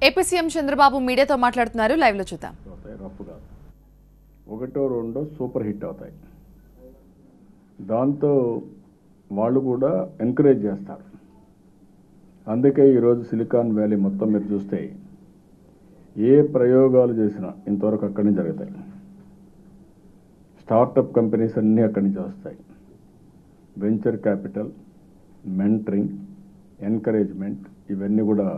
AP CM Chandrababu మీడియాతో మాట్లాడుతున్నారు. Live లో చూద్దాం. ఒకటో రెండో సూపర్ హిట్ అవుతాయి. దాంతో వాళ్ళు కూడా ఎంకరేజ్ చేస్తారు. అందుకే ఈరోజు సిలికాన్ వ్యాలీ మొత్తం మీరు చూస్తే ఏ ప్రయోగాలు చేసినా ఇంతవరకు అక్కడి నుంచి జరుగుతాయి. స్టార్టప్ కంపెనీస్ అన్నీ అక్కడి నుంచి వస్తాయి. వెంచర్ క్యాపిటల్, మెంటరింగ్, ఎంకరేజ్మెంట్ ఇవన్నీ కూడా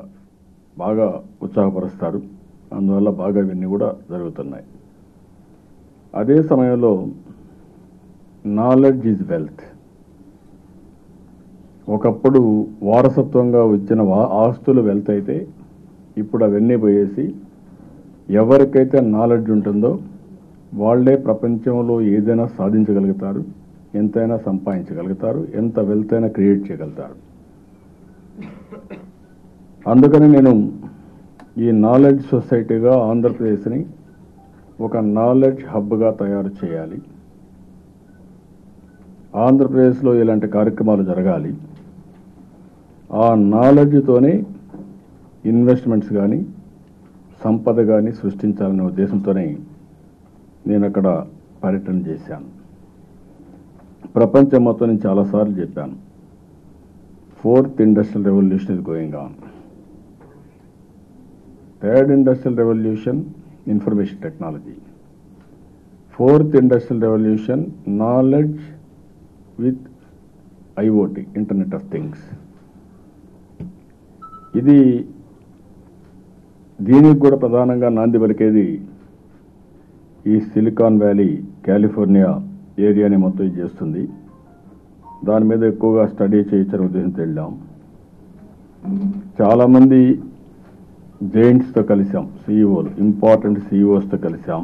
బాగా ఉత్సాహపరుస్తారు. అందువల్ల బాగా ఇవన్నీ కూడా జరుగుతున్నాయి. అదే సమయంలో నాలెడ్జ్ ఈజ్ వెల్త్. ఒకప్పుడు వారసత్వంగా వచ్చిన ఆస్తులు వెల్త్ అయితే ఇప్పుడు అవన్నీ పోయేసి ఎవరికైతే నాలెడ్జ్ ఉంటుందో వాళ్ళే ప్రపంచంలో ఏదైనా సాధించగలుగుతారు, ఎంతైనా సంపాదించగలుగుతారు, ఎంత వెల్త్ అయినా క్రియేట్ చేయగలుగుతారు. అందుకని నేను ఈ నాలెడ్జ్ సొసైటీగా ఆంధ్రప్రదేశ్ని ఒక నాలెడ్జ్ హబ్గా తయారు చేయాలి. ఆంధ్రప్రదేశ్లో ఇలాంటి కార్యక్రమాలు జరగాలి. ఆ నాలెడ్జ్తోనే ఇన్వెస్ట్మెంట్స్ కానీ సంపద కానీ సృష్టించాలనే ఉద్దేశంతోనే నేను అక్కడ పర్యటన చేశాను. ప్రపంచం మొత్తం నేను చాలాసార్లు చెప్పాను, 4th industrial revolution is going on. 3rd industrial revolution information technology, 4th industrial revolution knowledge with IoT, internet of things. దీనికి కూడా ప్రధానంగా నాంది పలికేది ఈ సిలికాన్ వ్యాలీ, కాలిఫోర్నియా ఏరియాని మొత్తం ఇది చేస్తుంది. దాని మీద ఎక్కువగా స్టడీ చేయించిన ఉద్దేశంతో వెళ్ళాం. చాలామంది జైంట్స్తో కలిసాం, సిఇఓలు, ఇంపార్టెంట్ సిఇఓస్తో కలిసాం.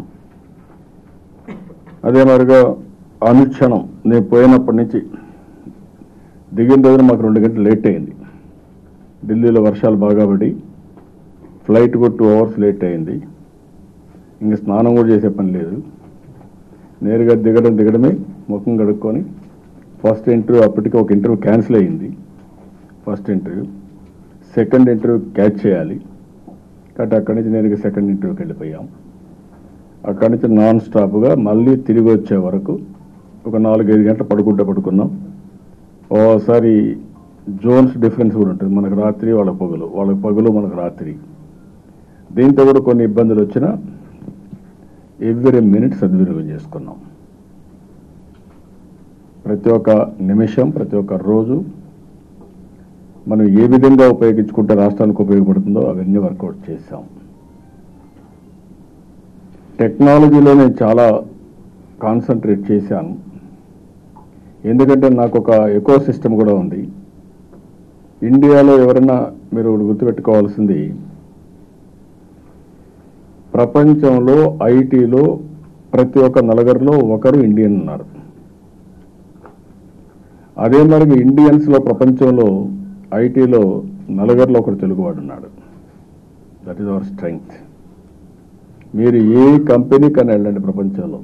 అదే మరిగా అనుక్షణం నేను పోయినప్పటి నుంచి దిగిన రోజున మాకు 2 గంటలు లేట్ అయింది. ఢిల్లీలో వర్షాలు బాగా పడి ఫ్లైట్ కూడా 2 hours లేట్ అయింది. ఇంకా స్నానం కూడా చేసే పని లేదు. నేరుగా దిగడమే, ముఖం కడుక్కొని ఫస్ట్ ఇంటర్వ్యూ, అప్పటికి ఒక ఇంటర్వ్యూ క్యాన్సిల్ అయ్యింది. First interview, second interview catch చేయాలి కాబట్టి అక్కడి నుంచి నేరుగా సెకండ్ ఇంటర్వ్యూకి వెళ్ళిపోయాం. అక్కడి నుంచి నాన్ స్టాప్గా మళ్ళీ తిరిగి వచ్చే వరకు ఒక 4-5 గంటలు పడుకున్నాం. ఓసారి జోన్స్ డిఫరెన్స్ కూడా ఉంటుంది. మనకు రాత్రి, వాళ్ళకి పగులు, మనకు రాత్రి. దీంతో కూడా కొన్ని ఇబ్బందులు వచ్చినా ఎవ్రీ మినిట్ సద్వినియోగం చేసుకున్నాం. ప్రతి ఒక్క నిమిషం, ప్రతి ఒక్క రోజు మనం ఏ విధంగా ఉపయోగించుకుంటే రాష్ట్రానికి ఉపయోగపడుతుందో అవన్నీ వర్కౌట్ చేశాం. టెక్నాలజీలో నేను చాలా కాన్సన్ట్రేట్ చేశాను. ఎందుకంటే నాకు ఒక ఎకో సిస్టమ్ కూడా ఉంది. ఇండియాలో ఎవరైనా మీరు గుర్తుపెట్టుకోవాల్సింది, ప్రపంచంలో ఐటీలో ప్రతి ఒక్క నలుగురిలో ఒకరు ఇండియన్ ఉన్నారు. అదే మరి ఇండియన్స్లో ప్రపంచంలో ఐటీలో నలుగురిలో ఒకరు తెలుగువాడు ఉన్నాడు. That is our strength. మీరు ఏ కంపెనీకైనా వెళ్ళండి ప్రపంచంలో,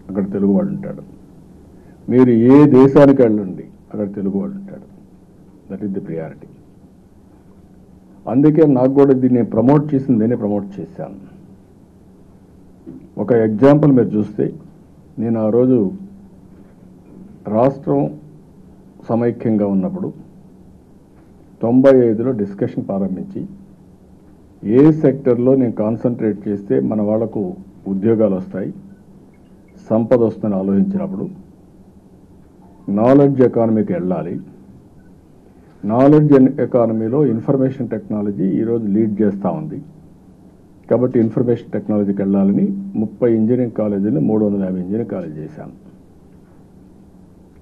అక్కడ తెలుగువాడు ఉంటాడు. మీరు ఏ దేశానికి వెళ్ళండి, అక్కడ తెలుగువాడు ఉంటాడు. That is the priority. అందుకే నాకు కూడా దీన్ని ప్రమోట్ చేసింది, నేనే ప్రమోట్ చేశాను. ఒక ఎగ్జాంపుల్ మీరు చూస్తే, నేను ఆ రోజు రాష్ట్రం సమైక్యంగా ఉన్నప్పుడు 95లో డిస్కషన్ ప్రారంభించి ఏ సెక్టర్లో నేను కాన్సన్ట్రేట్ చేస్తే మన వాళ్లకు ఉద్యోగాలు వస్తాయి, సంపద వస్తుందని ఆలోచించినప్పుడు నాలెడ్జ్ ఎకానమీకి వెళ్ళాలి. నాలెడ్జ్ ఎకానమీలో ఇన్ఫర్మేషన్ టెక్నాలజీ ఈరోజు లీడ్ చేస్తూ ఉంది. కాబట్టి ఇన్ఫర్మేషన్ టెక్నాలజీకి వెళ్ళాలని 30 ఇంజనీరింగ్ కాలేజీలు 350 ఇంజనీరింగ్ కాలేజ్ చేశాను.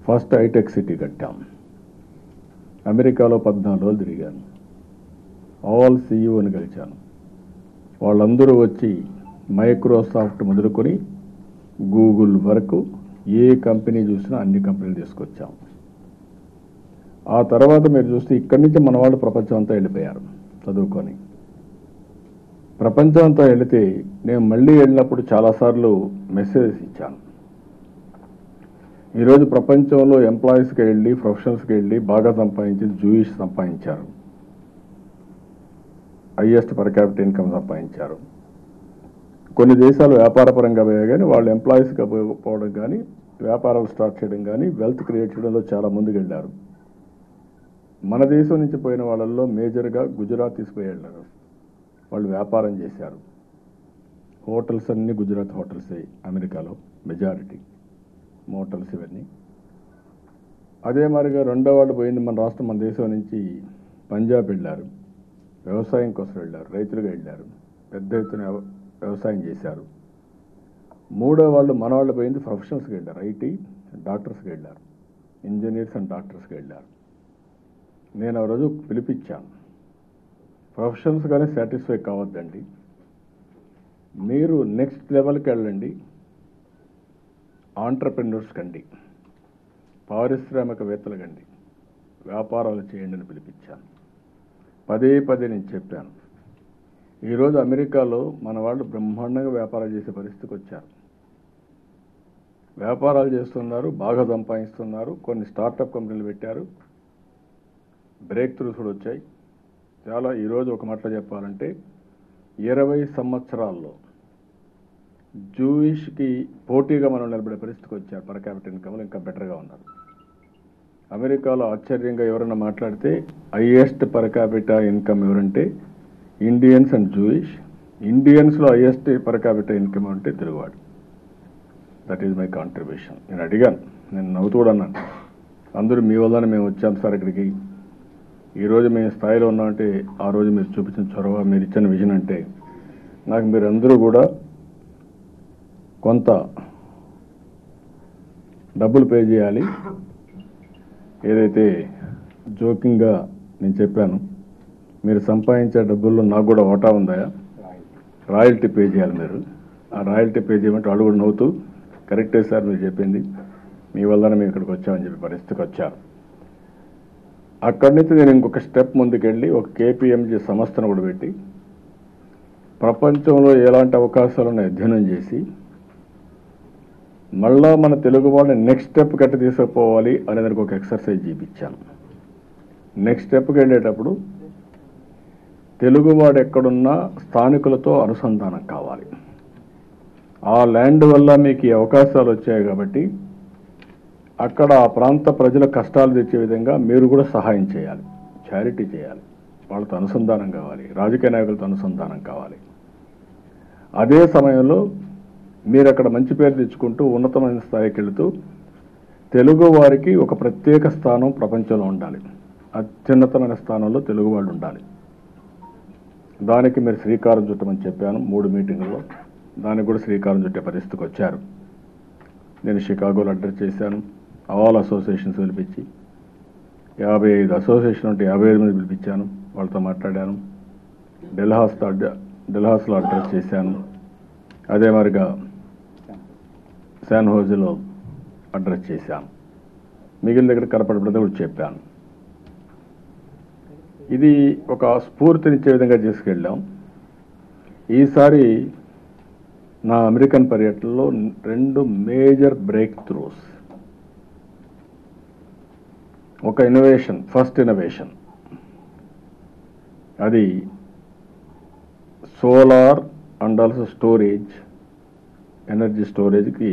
ఫస్ట్ హైటెక్ సిటీ కట్టాం. అమెరికాలో 14 రోజులు తిరిగాను. ఆల్ సిఇఓని కలిశాను. వాళ్ళందరూ వచ్చి మైక్రోసాఫ్ట్ మొదలుకొని గూగుల్ వరకు ఏ కంపెనీ చూసినా అన్ని కంపెనీలు తీసుకొచ్చాం. ఆ తర్వాత మీరు చూస్తే ఇక్కడి నుంచి మన వాళ్ళు ప్రపంచం అంతా వెళ్ళిపోయారు చదువుకొని. ప్రపంచం అంతా వెళితే నేను మళ్ళీ వెళ్ళినప్పుడు చాలాసార్లు మెసేజెస్ ఇచ్చాను. ఈరోజు ప్రపంచంలో ఎంప్లాయీస్కి వెళ్ళి, ప్రొఫెషనల్స్కి వెళ్ళి బాగా సంపాదించి జూయిష్ సంపాదించారు. హైయెస్ట్ పర్ క్యాపిటల్ ఇన్కమ్ సంపాదించారు. కొన్ని దేశాలు వ్యాపారపరంగా పోయాయి కానీ వాళ్ళు ఎంప్లాయీస్గా పోవడం కానీ వ్యాపారాలు స్టార్ట్ చేయడం కానీ వెల్త్ క్రియేట్ చేయడంలో చాలా ముందుకు వెళ్ళారు. మన దేశం నుంచి పోయిన వాళ్ళల్లో మేజర్గా గుజరాత్ తీసుకుపోయి వెళ్ళారు. వాళ్ళు వ్యాపారం చేశారు. హోటల్స్ అన్నీ గుజరాత్ హోటల్సే అమెరికాలో మెజారిటీ మోటల్స్ ఇవన్నీ. అదే మరిగా రెండో వాళ్ళు పోయింది మన రాష్ట్రం మన దేశం నుంచి పంజాబ్ వెళ్ళారు. వ్యవసాయం కోసం వెళ్ళారు, రైతులుగా వెళ్ళారు, పెద్ద ఎత్తున వ్యవసాయం చేశారు. మూడో వాళ్ళు మన వాళ్ళు పోయింది ప్రొఫెషనల్స్కి వెళ్ళారు, ఐటీ డాక్టర్స్కి వెళ్ళారు, ఇంజనీర్స్ అండ్ డాక్టర్స్కి వెళ్ళారు. నేను ఆ రోజు పిలిపించాను, ప్రొఫెషనల్స్గానే సాటిస్ఫై కావద్దండి, మీరు నెక్స్ట్ లెవెల్కి వెళ్ళండి, ఆంటర్ప్రెన్యూర్స్ కండి, పారిశ్రామికవేత్తలు కండి, వ్యాపారాలు చేయండి అని పిలిపించాను. పదే పదే నేను చెప్పాను. ఈరోజు అమెరికాలో మన వాళ్ళు బ్రహ్మాండంగా వ్యాపారాలు చేసే పరిస్థితికి వచ్చారు. వ్యాపారాలు చేస్తున్నారు, బాగా సంపాదిస్తున్నారు. కొన్ని స్టార్టప్ కంపెనీలు పెట్టారు, బ్రేక్ త్రూస్ కూడా వచ్చాయి చాలా. ఈరోజు ఒక మాటలో చెప్పాలంటే 20 సంవత్సరాల్లో జూయిష్కి పోటీగా మనం నిలబడే పరిస్థితికి వచ్చారు. పర్ క్యాపిటల్ ఇన్కమ్లో ఇంకా బెటర్గా ఉన్నారు. అమెరికాలో ఆశ్చర్యంగా ఎవరైనా మాట్లాడితే హైయెస్ట్ పర్ క్యాపిటల్ ఇన్కమ్ ఎవరంటే ఇండియన్స్ అండ్ జూయిష్. ఇండియన్స్లో హైయెస్ట్ పర్ క్యాపిటల్ ఇన్కమ్ అంటే తెలుగువాడు. That is my contribution. నేను అడిగాను, నేను నవ్వుతూ కూడా అన్నాను, అందరూ మీ వల్లనే మేము వచ్చాం సార్ ఇక్కడికి, ఈరోజు మేము స్థాయిలో ఉన్నామంటే ఆ రోజు మీరు చూపించిన చొరవ, మీరు ఇచ్చిన విజన్ అంటే నాకు మీరందరూ కూడా కొంత డబ్బులు పే చేయాలి. ఏదైతే జోకింగ్గా నేను చెప్పాను, మీరు సంపాదించే డబ్బుల్లో నాకు కూడా వాటా ఉందా, రాయల్టీ పే చేయాలి మీరు, ఆ రాయల్టీ పే చేయమంటే వాళ్ళు కూడా నవ్వుతూ కరెక్టే సార్ మీరు చెప్పింది, మీ వల్లనే మేము ఇక్కడికి వచ్చామని చెప్పి పరిస్థితికి వచ్చారు. అక్కడి నుంచి నేను ఇంకొక స్టెప్ ముందుకెళ్ళి ఒక కేపీఎంజీ సంస్థను కూడా పెట్టి ప్రపంచంలో ఎలాంటి అవకాశాలను అధ్యయనం చేసి మళ్ళా మన తెలుగు వాళ్ళని నెక్స్ట్ స్టెప్ గట్టి తీసుకుపోవాలి అనేదానికి ఒక ఎక్సర్సైజ్ చేయించాను. నెక్స్ట్ స్టెప్కి వెళ్ళేటప్పుడు తెలుగువాడు ఎక్కడున్నా స్థానికులతో అనుసంధానం కావాలి. ఆ ల్యాండ్ వల్ల మీకు ఈ అవకాశాలు వచ్చాయి కాబట్టి అక్కడ ఆ ప్రాంత ప్రజల కష్టాలు తెచ్చే విధంగా మీరు కూడా సహాయం చేయాలి, చారిటీ చేయాలి, వాళ్ళతో అనుసంధానం కావాలి, రాజకీయ నాయకులతో అనుసంధానం కావాలి. అదే సమయంలో మీరు అక్కడ మంచి పేరు తెచ్చుకుంటూ ఉన్నతమైన స్థాయికి వెళుతూ తెలుగు వారికి ఒక ప్రత్యేక స్థానం ప్రపంచంలో ఉండాలి, అత్యున్నతమైన స్థానంలో తెలుగు వాళ్ళు ఉండాలి. దానికి మీరు శ్రీకారం చుట్టమని చెప్పాను 3 మీటింగుల్లో. దానికి కూడా శ్రీకారం చుట్టే పరిస్థితికి వచ్చారు. నేను షికాగోలో అడ్రస్ చేశాను, ఆల్ అసోసియేషన్స్ పిలిపించి 55 అసోసియేషన్ ఉంటే 55 మంది పిలిపించాను, వాళ్ళతో మాట్లాడాను. డెల్హాస్లో అడ్రస్ చేశాను. అదే మరిగా శాన్ హోజేలో అడ్రస్ చేశాను. మిగిలిన దగ్గర కనపడబడితే కూడా చెప్పాను. ఇది ఒక స్ఫూర్తినిచ్చే విధంగా తీసుకెళ్ళాం. ఈసారి నా అమెరికన్ పర్యటనలో 2 మేజర్ బ్రేక్ త్రూస్. ఒక ఇన్నోవేషన్, ఫస్ట్ ఇన్నోవేషన్ అది solar and also storage, energy స్టోరేజ్కి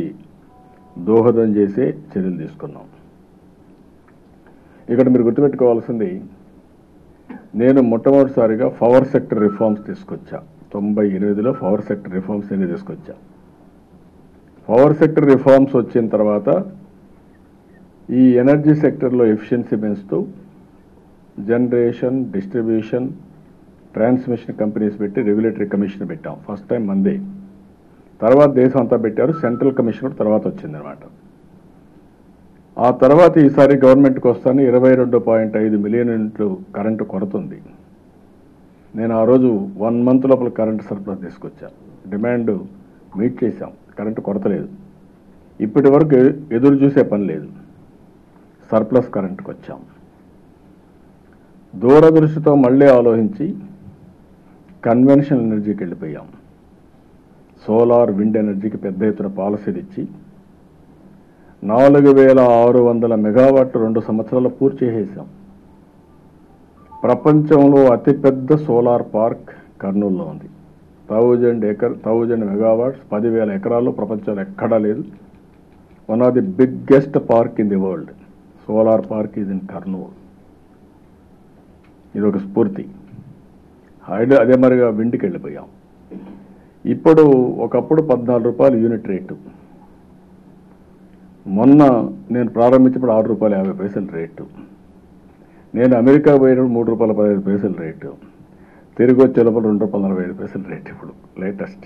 దోహదం చేసే చర్యలు తీసుకున్నాం. ఇక్కడ మీరు గుర్తుపెట్టుకోవాల్సింది, నేను మొట్టమొదటిసారిగా పవర్ సెక్టర్ రిఫార్మ్స్ తీసుకొచ్చా. 98లో పవర్ సెక్టర్ రిఫార్మ్స్ నేను తీసుకొచ్చా. పవర్ సెక్టర్ రిఫార్మ్స్ వచ్చిన తర్వాత ఈ ఎనర్జీ సెక్టర్లో ఎఫిషియన్సీ పెంచుతూ జనరేషన్, డిస్ట్రిబ్యూషన్, ట్రాన్స్మిషన్ కంపెనీస్ పెట్టి రెగ్యులేటరీ కమిషన్ పెట్టాం. ఫస్ట్ టైం మందే, తర్వాత దేశం అంతా పెట్టారు. సెంట్రల్ కమిషన్ కూడా తర్వాత వచ్చిందనమాట. ఆ తర్వాత ఈసారి గవర్నమెంట్కి వస్తాను 22.5 మిలియన్ యూనిట్లు కరెంటు కొరత ఉంది. నేను ఆ రోజు 1 మంత్ లోపల కరెంటు సర్ప్లస్ తీసుకొచ్చా. డిమాండ్ మీట్ చేశాం, కరెంటు కొరత లేదు. ఇప్పటి వరకు ఎదురు చూసే పని లేదు, సర్ప్లస్ కరెంటుకు వచ్చాం. దూరదృష్టితో మళ్ళీ ఆలోచించి కన్వెన్షనల్ ఎనర్జీకి వెళ్ళిపోయాం. సోలార్, విండ్ ఎనర్జీకి పెద్ద ఎత్తున పాలసీలు ఇచ్చి 4600 మెగావాట్లు 2 సంవత్సరాలు పూర్తి చేసేసాం. ప్రపంచంలో అతిపెద్ద సోలార్ పార్క్ కర్నూలులో ఉంది. 1000 మెగావాట్స్, 10,000 ఎకరాల్లో ప్రపంచంలో ఎక్కడా లేదు. One of the biggest park in the world. Solar park is in Kurnool. ఇది ఒక స్ఫూర్తి. అదే మరిగా విండ్కి వెళ్ళిపోయాం. ఇప్పుడు ఒకప్పుడు 14 రూపాయలు యూనిట్ రేటు. మొన్న నేను ప్రారంభించినప్పుడు ₹6.50 రేటు. నేను అమెరికా పోయినప్పుడు ₹3.15 రేటు. తిరిగి వచ్చే లోపల ₹2.45 రేటు. ఇప్పుడు లేటెస్ట్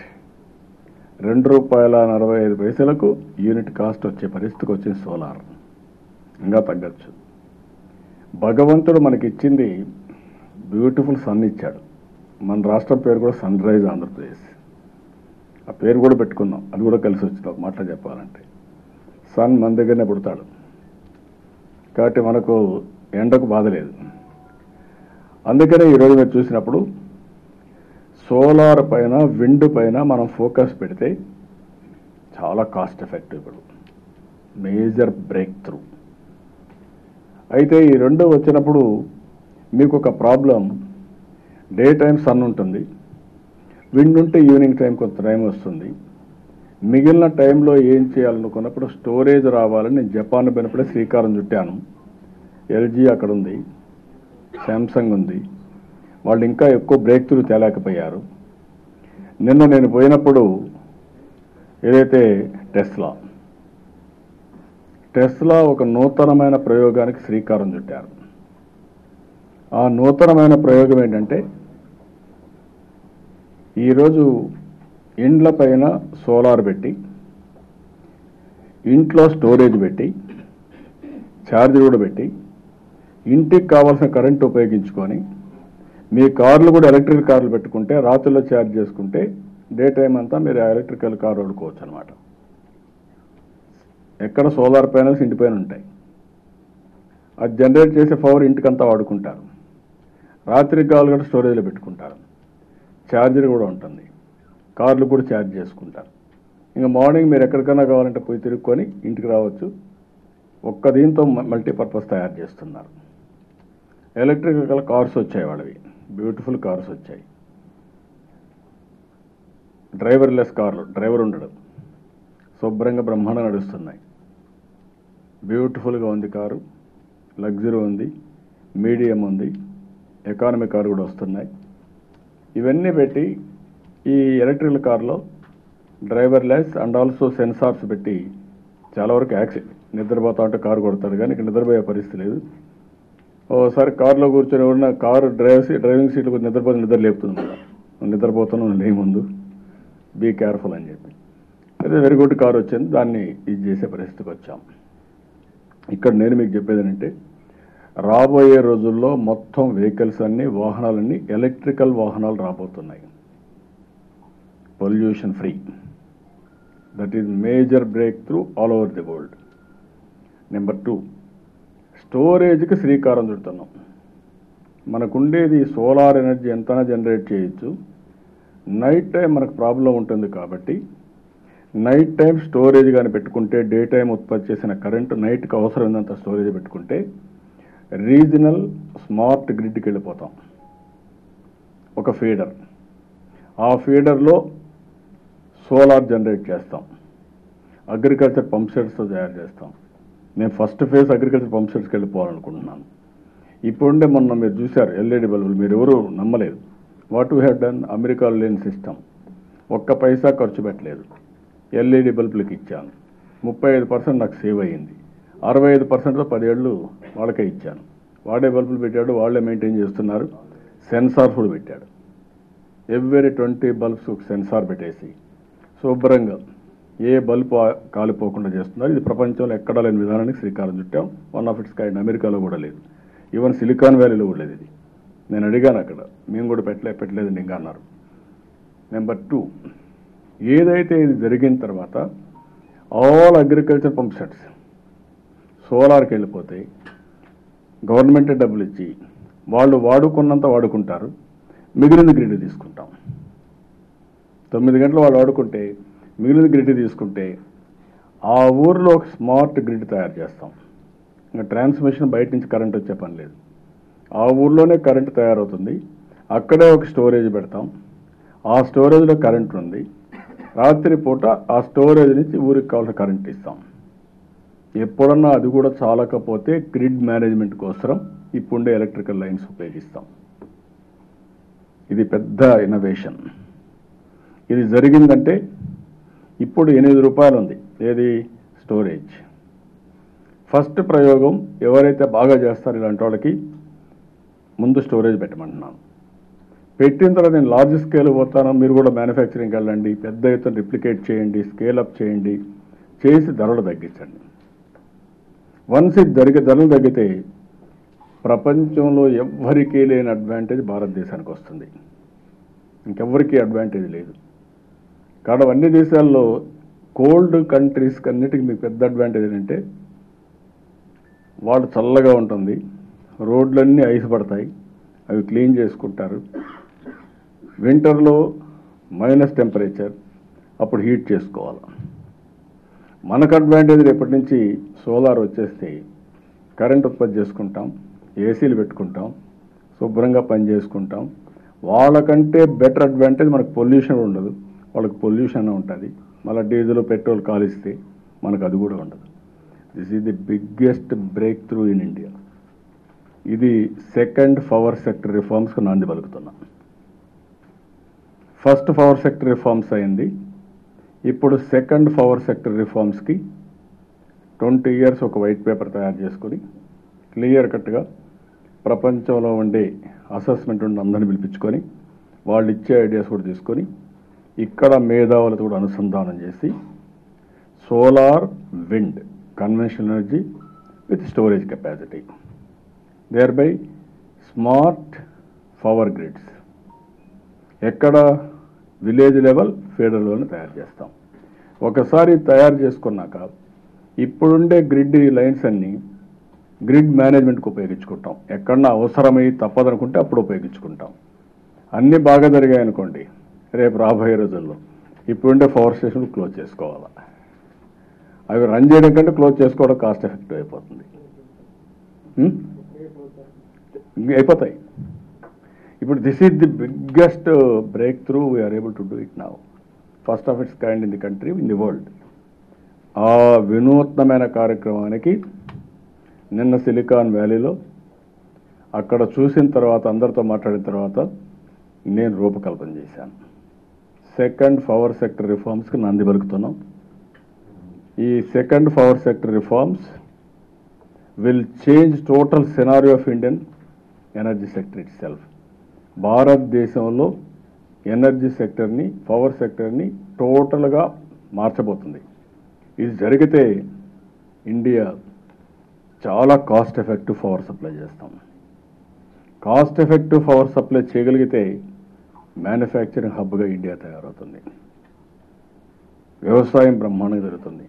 ₹2.45 యూనిట్ కాస్ట్ వచ్చే పరిస్థితికి వచ్చింది సోలార్. ఇంకా తగ్గచ్చు. భగవంతుడు మనకిచ్చింది బ్యూటిఫుల్ సన్ ఇచ్చాడు. మన రాష్ట్రం పేరు కూడా సన్ రైజ్ ఆంధ్రప్రదేశ్. ఆ పేరు కూడా పెట్టుకున్నాం. అది కూడా కలిసి వచ్చింది ఒక మాటలో చెప్పాలంటే. సన్ మన దగ్గరనే పుడతాడు కాబట్టి మనకు ఎండకు బాధ లేదు. అందుకనే ఈరోజు మీరు చూసినప్పుడు సోలార్ పైన, విండ్ పైన మనం ఫోకస్ పెడితే చాలా కాస్ట్ ఎఫెక్టివ్. ఇప్పుడు మేజర్ బ్రేక్ త్రూ. అయితే ఈ రెండు వచ్చినప్పుడు మీకు ఒక ప్రాబ్లం. డే టైం సన్ ఉంటుంది, విండ్ ఉంటే ఈవినింగ్ టైం కొంత టైం వస్తుంది. మిగిలిన టైంలో ఏం చేయాలనుకున్నప్పుడు స్టోరేజ్ రావాలని నేను జపాన్ పోయినప్పుడే శ్రీకారం చుట్టాను. ఎల్జీ అక్కడ ఉంది, శాంసంగ్ ఉంది. వాళ్ళు ఇంకా ఎక్కువ బ్రేక్ త్రూ తేలేకపోయారు. నిన్న నేను పోయినప్పుడు ఏదైతే టెస్లా ఒక నూతనమైన ప్రయోగానికి శ్రీకారం చుట్టారు. ఆ నూతనమైన ప్రయోగం ఏంటంటే, ఈరోజు ఇండ్ల పైన సోలార్ పెట్టి, ఇంట్లో స్టోరేజ్ పెట్టి, ఛార్జర్ కూడా పెట్టి, ఇంటికి కావాల్సిన కరెంట్ ఉపయోగించుకొని, మీ కార్లు కూడా ఎలక్ట్రికల్ కార్లు పెట్టుకుంటే, రాత్రుల్లో ఛార్జ్ చేసుకుంటే డే టైం అంతా మీరు ఎలక్ట్రికల్ కార్ వాడుకోవచ్చు అనమాట. ఎక్కడ సోలార్ ప్యానల్స్ ఇంటి పైన ఉంటాయి. అది జనరేట్ చేసే పవర్ ఇంటికంతా వాడుకుంటారు. రాత్రికి కావాలి కూడా స్టోరేజ్లో పెట్టుకుంటారు. ఛార్జర్ కూడా ఉంటుంది. కార్లు కూడా ఛార్జ్ చేసుకుంటారు. ఇంకా మార్నింగ్ మీరు ఎక్కడికైనా కావాలంటే పోయి తిరుక్కొని ఇంటికి రావచ్చు. ఒక్క దీంతో మల్టీపర్పస్ తయారు చేస్తున్నారు. ఎలక్ట్రికల్ కార్స్ వచ్చాయి వాళ్ళవి. బ్యూటిఫుల్ కార్స్ వచ్చాయి. డ్రైవర్లెస్ కార్లు, డ్రైవర్ ఉండడు, శుభ్రంగా బ్రహ్మాండంగా నడుస్తున్నాయి. బ్యూటిఫుల్గా ఉంది కారు. లగ్జరీ ఉంది, మీడియం ఉంది, ఎకానమీ కారు కూడా వస్తున్నాయి. ఇవన్నీ పెట్టి ఈ ఎలక్ట్రికల్ కార్లో డ్రైవర్లెస్ అండ్ ఆల్సో సెన్సార్స్ పెట్టి చాలా వరకు యాక్సిడెంట్. నిద్రపోతా ఉంటే కారు కొడతాడు, కానీ ఇక్కడ నిద్రపోయే పరిస్థితి లేదు. ఓసారి కారులో కూర్చొని ఎవరన్నా కారు డ్రైవింగ్ సీట్లో నిద్రపోతే నిద్ర లేపుతుంది కదా, నిద్రపోతున్నాను లే ముందు, బీ కేర్ఫుల్ అని చెప్పి. అదే వెరీ గుడ్ కారు వచ్చింది, దాన్ని ఇది చేసే పరిస్థితికి వచ్చాం. ఇక్కడ నేను మీకు చెప్పేది ఏంటంటే, రాబోయే రోజుల్లో మొత్తం వెహికల్స్ అన్నీ, వాహనాలన్నీ ఎలక్ట్రికల్ వాహనాలు రాబోతున్నాయి. Pollution free. That is major break through all over the world. Number 2, స్టోరేజ్కి శ్రీకారం చుడుతున్నాం. మనకుండేది సోలార్ ఎనర్జీ ఎంతైనా జనరేట్ చేయొచ్చు. నైట్ టైం మనకు ప్రాబ్లం ఉంటుంది కాబట్టి నైట్ టైం స్టోరేజ్ కానీ పెట్టుకుంటే, డే టైం ఉత్పత్తి చేసిన కరెంటు నైట్కి అవసరమైనంత స్టోరేజ్ పెట్టుకుంటే రీజనల్ స్మార్ట్ గ్రిడ్కి వెళ్ళిపోతాం. ఒక ఫీడర్, ఆ ఫీడర్లో సోలార్ జనరేట్ చేస్తాం. అగ్రికల్చర్ పంప్ సెట్స్తో తయారు చేస్తాం. నేను ఫస్ట్ ఫేజ్ అగ్రికల్చర్ పంప్ సెట్స్కి వెళ్ళిపోవాలనుకుంటున్నాను. ఇప్పుడుండే మొన్న మీరు చూశారు ఎల్ఈడి బల్బులు, మీరు ఎవరు నమ్మలేదు. వాట్ వీ హ్యావ్ డన్, అమెరికాలో లేని సిస్టమ్. ఒక్క పైసా ఖర్చు పెట్టలేదు, ఎల్ఈడి బల్బులకు ఇచ్చాను. 35% నాకు సేవ్ అయ్యింది. 65%తో 10 ఏళ్ళు వాళ్ళకే ఇచ్చాను. వాడే బల్బులు పెట్టాడు, వాళ్ళే మెయింటైన్ చేస్తున్నారు. సెన్సార్ కూడా పెట్టాడు. ఎవ్రీ 20 బల్బ్స్ సెన్సార్ పెట్టేసి శుభ్రంగా ఏ బల్బు కాలిపోకుండా చేస్తున్నారు. ఇది ప్రపంచంలో ఎక్కడా లేని విధానానికి శ్రీకారం చుట్టాం. One of its kind. అమెరికాలో కూడా లేదు, ఈవెన్ సిలికాన్ వ్యాలీలో కూడా లేదు. ఇది నేను అడిగాను అక్కడ, మేము కూడా పెట్టలేదండి ఇంకా అన్నారు. నెంబర్ 2, ఏదైతే ఇది జరిగిన తర్వాత ఆల్ అగ్రికల్చర్ పంప్ సెట్స్ సోలార్కి వెళ్ళిపోతే గవర్నమెంటే డబ్బులు ఇచ్చి వాళ్ళు వాడుకున్నంత వాడుకుంటారు. మిగిలిన గ్రిడ్ తీసుకుంటాం. 9 గంటలు వాళ్ళు వాడుకుంటే మిగిలిన గ్రిడ్ తీసుకుంటే ఆ ఊరిలో ఒక స్మార్ట్ గ్రిడ్ తయారు చేస్తాం. ఇంకా ట్రాన్స్మిషన్ బయట నుంచి కరెంట్ వచ్చే పని లేదు. ఆ ఊర్లోనే కరెంట్ తయారవుతుంది, అక్కడే ఒక స్టోరేజ్ పెడతాం, ఆ స్టోరేజ్లో కరెంట్ ఉంది, రాత్రి పూట ఆ స్టోరేజ్ నుంచి ఊరికి కావాల్సిన కరెంట్ ఇస్తాం. ఎప్పుడన్నా అది కూడా చాలకపోతే గ్రిడ్ మేనేజ్మెంట్ కోసం ఇప్పుండే ఎలక్ట్రికల్ లైన్స్ ఉపయోగిస్తాం. ఇది పెద్ద ఇన్నోవేషన్. ఇది జరిగిందంటే ఇప్పుడు ₹8 ఉంది. ఏది? స్టోరేజ్. ఫస్ట్ ప్రయోగం ఎవరైతే బాగా చేస్తారో ఇలాంటి వాళ్ళకి ముందు స్టోరేజ్ పెట్టమంటున్నాను. పెట్టిన తర్వాత నేను లార్జ్ స్కేల్ పోతాను, మీరు కూడా మ్యానుఫ్యాక్చరింగ్కి వెళ్ళండి, పెద్ద ఎత్తున రిప్లికేట్ చేయండి, స్కేల్ అప్ చేయండి, చేసి ధరలు తగ్గించండి. వన్స్ ఇది ధరలు తగ్గితే ప్రపంచంలో ఎవ్వరికీ లేని అడ్వాంటేజ్ భారతదేశానికి వస్తుంది. ఇంకెవ్వరికీ అడ్వాంటేజ్ లేదు. కాబట్టి అన్ని దేశాల్లో కోల్డ్ కంట్రీస్కి అన్నిటికీ మీకు పెద్ద అడ్వాంటేజ్ ఏంటంటే వాళ్ళు చల్లగా ఉంటుంది, రోడ్లన్నీ ఐస్ పడతాయి, అవి క్లీన్ చేసుకుంటారు. వింటర్లో మైనస్ టెంపరేచర్, అప్పుడు హీట్ చేసుకోవాలి. మనకు అడ్వాంటేజ్ రేపటి నుంచి సోలార్ వచ్చేస్తే కరెంట్ ఉత్పత్తి చేసుకుంటాం, ఏసీలు పెట్టుకుంటాం, శుభ్రంగా పని చేసుకుంటాం. వాళ్ళకంటే బెటర్ అడ్వాంటేజ్ మనకు పొల్యూషన్ ఉండదు, వాళ్ళకి పొల్యూషన్ ఉంటుంది. మళ్ళీ డీజిల్ పెట్రోల్ కాలిస్తే మనకు అది కూడా ఉండదు. This is the biggest break through in India. ఇది సెకండ్ పవర్ సెక్టర్ రిఫార్మ్స్కి నాంది పలుకుతున్నాం. ఫస్ట్ పవర్ సెక్టర్ రిఫార్మ్స్ అయింది, ఇప్పుడు సెకండ్ పవర్ సెక్టర్ రిఫార్మ్స్కి 20 years ఒక వైట్ పేపర్ తయారు చేసుకొని క్లియర్ కట్గా ప్రపంచంలో ఉండే అసెస్మెంట్ ఉండి అందరిని పిలిపించుకొని వాళ్ళు ఇచ్చే ఐడియాస్ కూడా తీసుకొని ఇక్కడ మేధావులతో కూడా అనుసంధానం చేసి solar, wind, conventional energy with storage capacity, thereby smart power grids ఎక్కడ విలేజ్ లెవెల్, ఫెడరల్ లెవెల్ని తయారు చేస్తాం. ఒకసారి తయారు చేసుకున్నాక ఇప్పుడుండే గ్రిడ్ లైన్స్ అన్నీ గ్రిడ్ మేనేజ్మెంట్కి ఉపయోగించుకుంటాం. ఎక్కడన్నా అవసరమై తప్పదనుకుంటే అప్పుడు ఉపయోగించుకుంటాం. అన్నీ బాగా జరిగాయి అనుకోండి, రేపు రాబోయే రోజుల్లో ఇప్పుడుండే పవర్ స్టేషన్ క్లోజ్ చేసుకోవాలి. అవి రన్ చేయడం కంటే క్లోజ్ చేసుకోవడం కాస్ట్ ఎఫెక్టివ్ అయిపోతుంది. అయిపోతాయి. ఇప్పుడు this is the biggest breakthrough we are able to do it now, first of its kind in the country, in the world. ఆ వినూత్నమైన కార్యక్రమానికి నిన్న సిలికాన్ వ్యాలీలో అక్కడ చూసిన తర్వాత, అందరితో మాట్లాడిన తర్వాత నేను రూపకల్పన చేశాను. సెకండ్ పవర్ సెక్టర్ రిఫార్మ్స్కి నాంది పలుకుతున్నాం. ఈ second power sector reforms will change total scenario of Indian energy sector it self. భారతదేశంలో ఎనర్జీ సెక్టర్ని, పవర్ సెక్టర్ని టోటల్గా మార్చబోతుంది. ఇది జరిగితే ఇండియా చాలా కాస్ట్ ఎఫెక్టివ్ పవర్ సప్లై చేస్తాం. కాస్ట్ ఎఫెక్టివ్ పవర్ సప్లై చేయగలిగితే మ్యానుఫ్యాక్చరింగ్ హబ్గా ఇండియా తయారవుతుంది. వ్యవసాయం బ్రహ్మాండంగా జరుగుతుంది.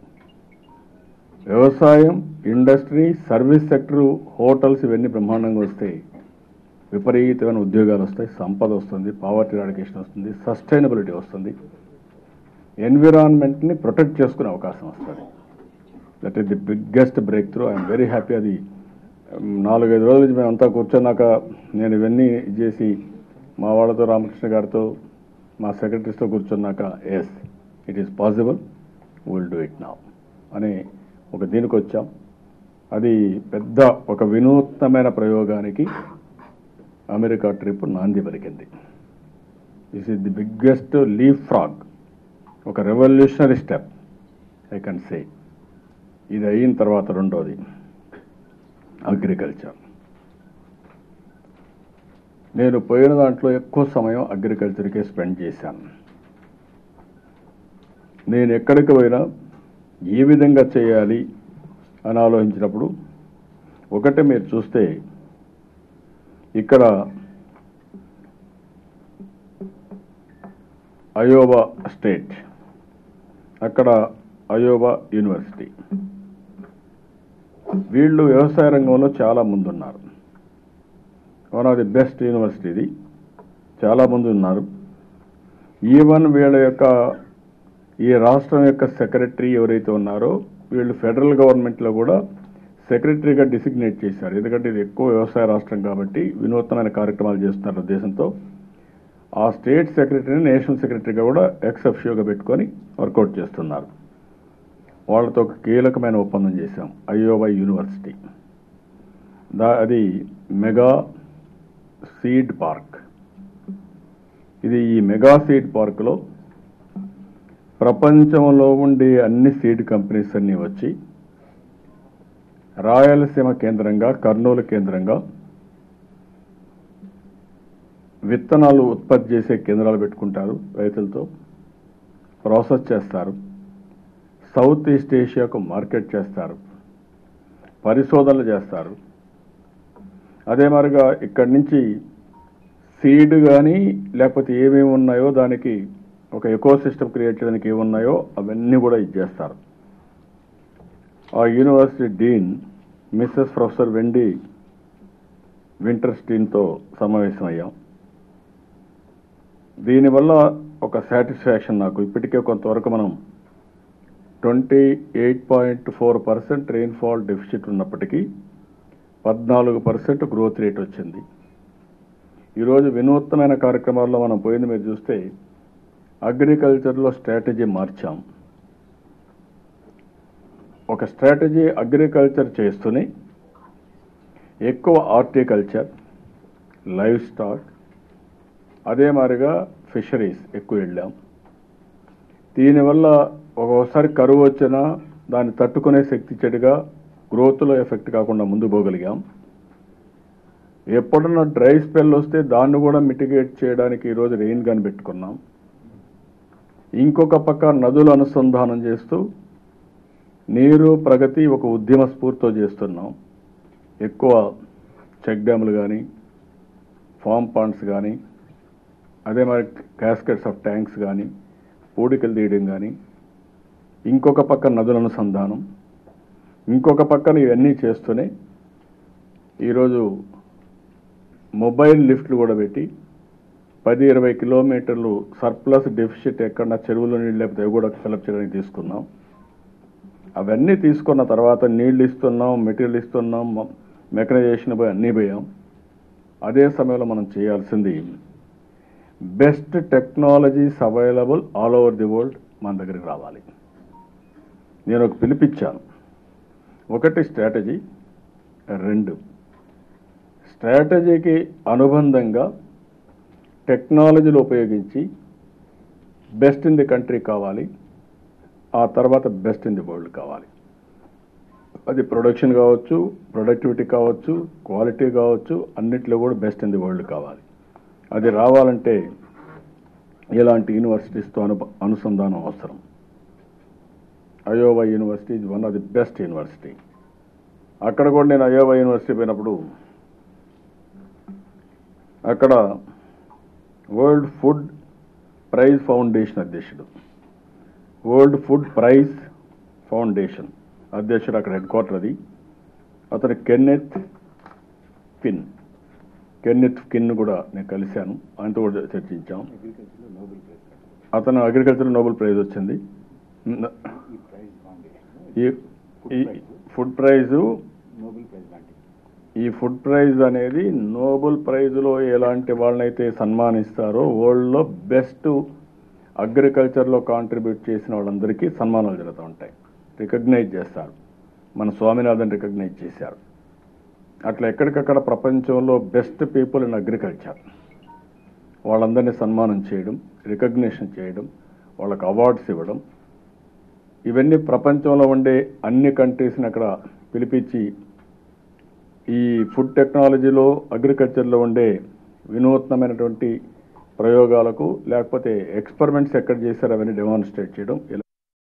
వ్యవసాయం, ఇండస్ట్రీ, సర్వీస్ సెక్టరు, హోటల్స్ ఇవన్నీ బ్రహ్మాండంగా వస్తాయి. విపరీతమైన ఉద్యోగాలు వస్తాయి, సంపద వస్తుంది, పావర్టీ ఎరాడికేషన్ వస్తుంది, సస్టైనబిలిటీ వస్తుంది, ఎన్విరాన్మెంట్ని ప్రొటెక్ట్ చేసుకునే అవకాశం వస్తుంది. That is the biggest break through. I'm very happy. అది 4-5 రోజుల నుంచి మేమంతా కూర్చున్నాక నేను ఇవన్నీ చేసి మా వాళ్ళతో, రామకృష్ణ గారితో, మా సెక్రటరీస్తో కూర్చున్నాక yes it is possible, will do it now అని ఒక దీనికి వచ్చాం. అది పెద్ద ఒక వినూత్నమైన ప్రయోగానికి అమెరికా ట్రిప్ నాంది పలికింది. This is the biggest leapfrog, ఒక revolutionary step I can say. ఇది అయిన తర్వాత రెండోది అగ్రికల్చర్. నేను పోయిన దాంట్లో ఎక్కువ సమయం అగ్రికల్చర్కే స్పెండ్ చేశాను. నేను ఎక్కడికి పోయినా ఏ విధంగా చేయాలి అని ఆలోచించినప్పుడు ఒకటి మీరు చూస్తే ఇక్కడ అయోవా స్టేట్, అక్కడ అయోవా యూనివర్సిటీ, వీళ్ళు వ్యవసాయ రంగంలో చాలా ముందున్నారు. One of the best university ఇది, చాలా మంది ఉన్నారు. ఈవెన్ వీళ్ళ యొక్క ఈ రాష్ట్రం యొక్క సెక్రటరీ ఎవరైతే ఉన్నారో వీళ్ళు ఫెడరల్ గవర్నమెంట్లో కూడా సెక్రటరీగా డిసిగ్నేట్ చేశారు. ఎందుకంటే ఇది ఎక్కువ వ్యవసాయ రాష్ట్రం కాబట్టి వినూత్నమైన కార్యక్రమాలు చేస్తున్నారు ఉద్దేశంతో ఆ స్టేట్ సెక్రటరీని నేషనల్ సెక్రటరీగా కూడా ఎక్స్-అఫిషియోగా పెట్టుకొని వర్కౌట్ చేస్తున్నారు. వాళ్ళతో ఒక కీలకమైన ఒప్పందం చేశాం. అయోవా యూనివర్సిటీ అది మెగా సీడ్ పార్క్. ఇది ఈ మెగా సీడ్ పార్క్లో ప్రపంచంలో ఉండే అన్ని సీడ్ కంపెనీస్ అన్నీ వచ్చి రాయలసీమ కేంద్రంగా, కర్నూలు కేంద్రంగా విత్తనాలు ఉత్పత్తి చేసే కేంద్రాలు పెట్టుకుంటారు. రైతులతో ప్రాసెస్ చేస్తారు, సౌత్ ఈస్ట్ ఏషియాకు మార్కెట్ చేస్తారు, పరిశోధనలు చేస్తారు. అదే మరిగా ఇక్కడి నుంచి సీడ్ కానీ లేకపోతే ఏమేమి ఉన్నాయో దానికి ఒక ఎకో సిస్టమ్ క్రియేట్ చేయడానికి ఏమున్నాయో అవన్నీ కూడా ఇచ్చేస్తారు. ఆ యూనివర్సిటీ డీన్ మిస్సెస్ ప్రొఫెసర్ వెండి వింటర్స్టీన్తో సమావేశమయ్యాం. దీనివల్ల ఒక సాటిస్ఫాక్షన్ నాకు. ఇప్పటికే కొంతవరకు మనం 28.4% రెయిన్ఫాల్ డెఫిసిట్ ఉన్నప్పటికీ 14% గ్రోత్ రేట్ వచ్చింది. ఈరోజు వినూత్నమైన కార్యక్రమాల్లో మనం పోయింది మీరు చూస్తే అగ్రికల్చర్లో స్ట్రాటజీ మార్చాం. ఒక స్ట్రాటజీ అగ్రికల్చర్ చేస్తూనే ఎక్కువ హార్టికల్చర్, లైవ్ స్టాక్, అదే మాదిరిగా ఫిషరీస్ ఎక్కువ వెళ్ళాం. దీనివల్ల ఒక్కోసారి కరువు వచ్చినా దాన్ని తట్టుకునే శక్తి చెడుగా గ్రోత్లో ఎఫెక్ట్ కాకుండా ముందు పోగలిగాం. ఎప్పుడన్నా డ్రై స్పెల్ వస్తే దాన్ని కూడా మిటిగేట్ చేయడానికి ఈరోజు రెయిన్ గన్ పెట్టుకున్నాం. ఇంకొక పక్క నదులు అనుసంధానం చేస్తూ నీరు ప్రగతి ఒక ఉద్యమ స్ఫూర్తితో చేస్తున్నాం. ఎక్కువ చెక్ డ్యాములు కానీ, ఫామ్ పాండ్స్ కానీ, అదే మరి క్యాస్కెట్స్ ఆఫ్ ట్యాంక్స్ కానీ, పూడికలు తీయడం కానీ, ఇంకొక పక్క నదుల అనుసంధానం, ఇంకొక పక్కన ఇవన్నీ చేస్తూనే ఈరోజు మొబైల్ లిఫ్ట్లు కూడా పెట్టి 10-20 కిలోమీటర్లు సర్ప్లస్ డెఫిసిట్ ఎక్కడన్నా చెరువులో నీళ్ళు లేకపోతే అవి కూడా ఫిలప్ చేయడానికి తీసుకున్నాం. అవన్నీ తీసుకున్న తర్వాత నీళ్ళు ఇస్తున్నాం, మెటీరియల్ ఇస్తున్నాం, మెకనైజేషన్ పోయి అన్నీ పోయాం. అదే సమయంలో మనం చేయాల్సింది best technologies available all over the world మన దగ్గరికి రావాలి. నేను ఒక పిలిపించాను. ఒకటి స్ట్రాటజీ, 2 స్ట్రాటజీకి అనుబంధంగా టెక్నాలజీలు ఉపయోగించి బెస్ట్ ఇన్ ది కంట్రీ కావాలి, ఆ తర్వాత బెస్ట్ ఇన్ ది వరల్డ్ కావాలి. అది ప్రొడక్షన్ కావచ్చు, ప్రొడక్టివిటీ కావచ్చు, క్వాలిటీ కావచ్చు, అన్నిట్లో కూడా బెస్ట్ ఇన్ ది వరల్డ్ కావాలి. అది రావాలంటే ఇలాంటి యూనివర్సిటీస్తో అనుసంధానం అవసరం. Iowa university is one of the best university. అక్కడ కూడా నేను అయోవా యూనివర్సిటీ పోయినప్పుడు అక్కడ వరల్డ్ ఫుడ్ ప్రైజ్ ఫౌండేషన్ అధ్యక్షుడు, వరల్డ్ ఫుడ్ ప్రైజ్ ఫౌండేషన్ అధ్యక్షుడు అక్కడ హెడ్ క్వార్టర్ అది. అతను కెన్నెత్ ఫిన్ కూడా నేను కలిశాను, ఆయనతో కూడా చర్చించాం. అతను అగ్రికల్చర్ నోబెల్ ప్రైజ్ వచ్చింది. ఈ ఫుడ్ ప్రైజ్ అనేది నోబెల్ ప్రైజ్లో ఎలాంటి వాళ్ళనైతే సన్మానిస్తారో వరల్డ్లో బెస్ట్ అగ్రికల్చర్లో కాంట్రిబ్యూట్ చేసిన వాళ్ళందరికీ సన్మానాలు జరుగుతూ ఉంటాయి, రికగ్నైజ్ చేస్తారు. మన స్వామినాథన్ రికగ్నైజ్ చేశారు. అట్లా ఎక్కడికక్కడ ప్రపంచంలో బెస్ట్ పీపుల్ ఇన్ అగ్రికల్చర్ వాళ్ళందరినీ సన్మానం చేయడం, రికగ్నిషన్ చేయడం, వాళ్ళకి అవార్డ్స్ ఇవ్వడం, ఇవన్నీ ప్రపంచంలో ఉండే అన్ని కంట్రీస్ని అక్కడ పిలిపించి ఈ ఫుడ్ టెక్నాలజీలో అగ్రికల్చర్లో ఉండే వినూత్నమైనటువంటి ప్రయోగాలకు లేకపోతే ఎక్స్పెరిమెంట్స్ ఎక్కడ చేశారో అవన్నీ డెమాన్స్ట్రేట్ చేయడం.